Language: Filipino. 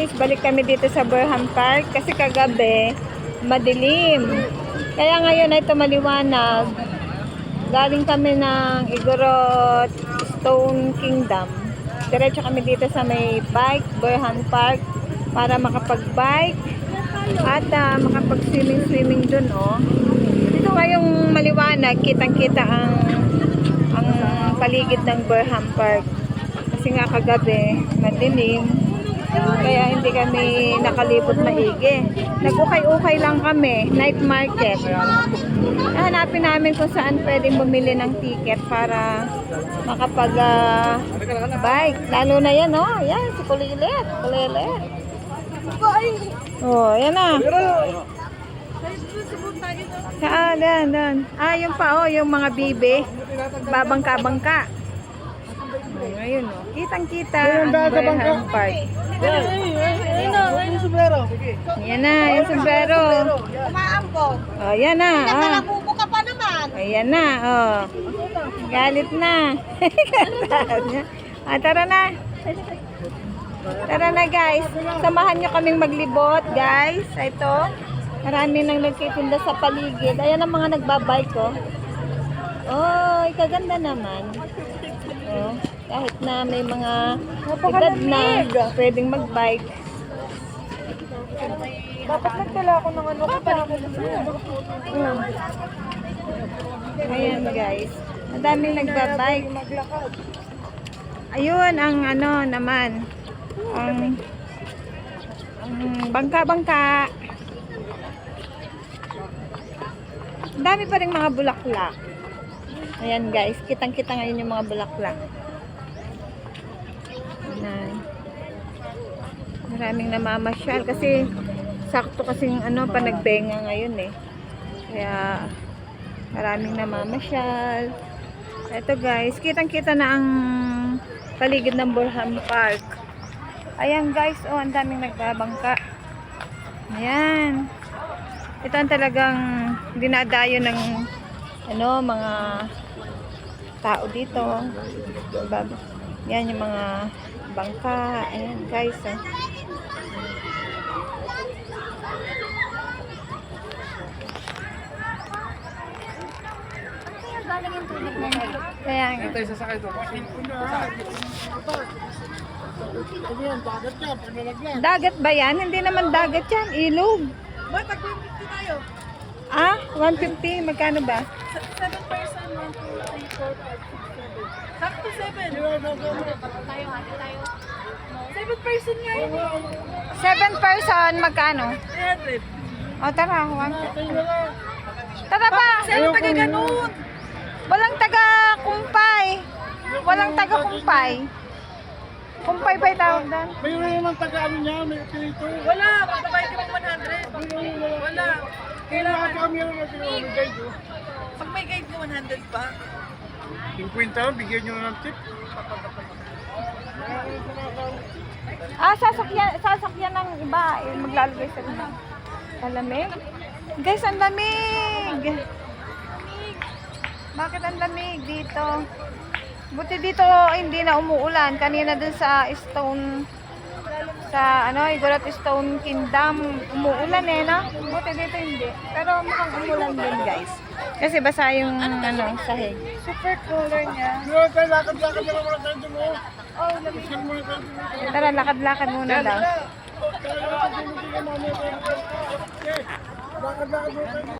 guys, balik kami dito sa Burham Park kasi kagabi madilim. Kaya ngayon ay maliwanag. Galing kami ng Igorot Stone Kingdom. Diretso kami dito sa may bike, Burham Park, para makapag-bike at makapag-swimming dun, oh. Dito ngayong maliwanag, kitang-kita ang paligid ng Burham Park. Kasi nga kagabi, madilim. Kaya hindi kami nakalibot maigi. Nag-ukay-ukay lang kami, night market. Hanapin namin kung saan pwedeng bumili ng ticket para makapag-bike. Lalo na yan, oh. Yan, si Kulilit. Oh, yan na. Saan? Dan. Yung pa, oh, yung mga bibe. Babangka-bangka. Ayun, oh. Kitang-kita ang Burham Park. Ayun yung sombrero. Yan na, yung sombrero. Umaambog. Oh, yan na. Nakabubo ka pa naman. Ayan na, oh. Galit na. Tara na. Tara na, guys. Samahan nyo kaming maglibot, guys. Ito. Marami nang nagtitinda sa paligid. Ayan ang mga nagbabike, oh. Oh, ikaganda naman. Oh, kahit na may mga edad na pwedeng magbike. Dapat nagtala ako ng ano ka para Ayan, guys. Madaming nagbabike. Ayun ang ano naman. Ang bangka-bangka. Ang dami pa rin mga bulaklak. Ayan, guys, kitang-kita ngayon yung mga bulaklak. Ayan. Maraming namamasyal kasi sakto kasing ano, panagbenga ngayon eh. Kaya maraming namamasyal. Ito, guys, kitang-kita na ang paligid ng Burham Park. Ayan, guys, oh, ang daming nagbabangka. Ayan. Ito ang talagang dinadayo ng ano, mga tao dito. Yan yung mga bangka. Ayan, guys, oh. Kaya nga. Tayo sasakay ito. Dagat ba yan? Hindi naman dagat yan. Ilog. Boy, pag-50 tayo. 150. Magkano ba? 7 person, 1, 2, 3, 4, 5, 6, 7. Sakto 7. Tayo, hati tayo. 7 person nga yun. 7 person. Magkano? 300. O, tara. 150. Tara pa. Sino taga ganun? Walang taga-kumpay. Walang taga-kumpay. Kumpay ba yung tawag doon? Mayroon naman taga-ano niya, may operator. Wala, magbabayad ka pang 100. Wala. Kailangan kami yung guide. Pag may guide ko, 100 pa. 50 lang, bigyan nyo na ng tip. Sasakyan ng iba. Maglalagay sa lamig. Lamig? Guys, ang lamig! Bakit ang lamig dito? Buti dito hindi na umuulan. Kanina dun sa Igorot Stone Kingdom, umuulan eh, no? Buti dito hindi. Pero mukhang umulan din, guys. Kasi basa yung sahig. Super color niya. Lakad-lakad na naman tayo mo. Oh, lamig. Tara, lakad-lakad muna daw. Lakad-lakad mo tayo.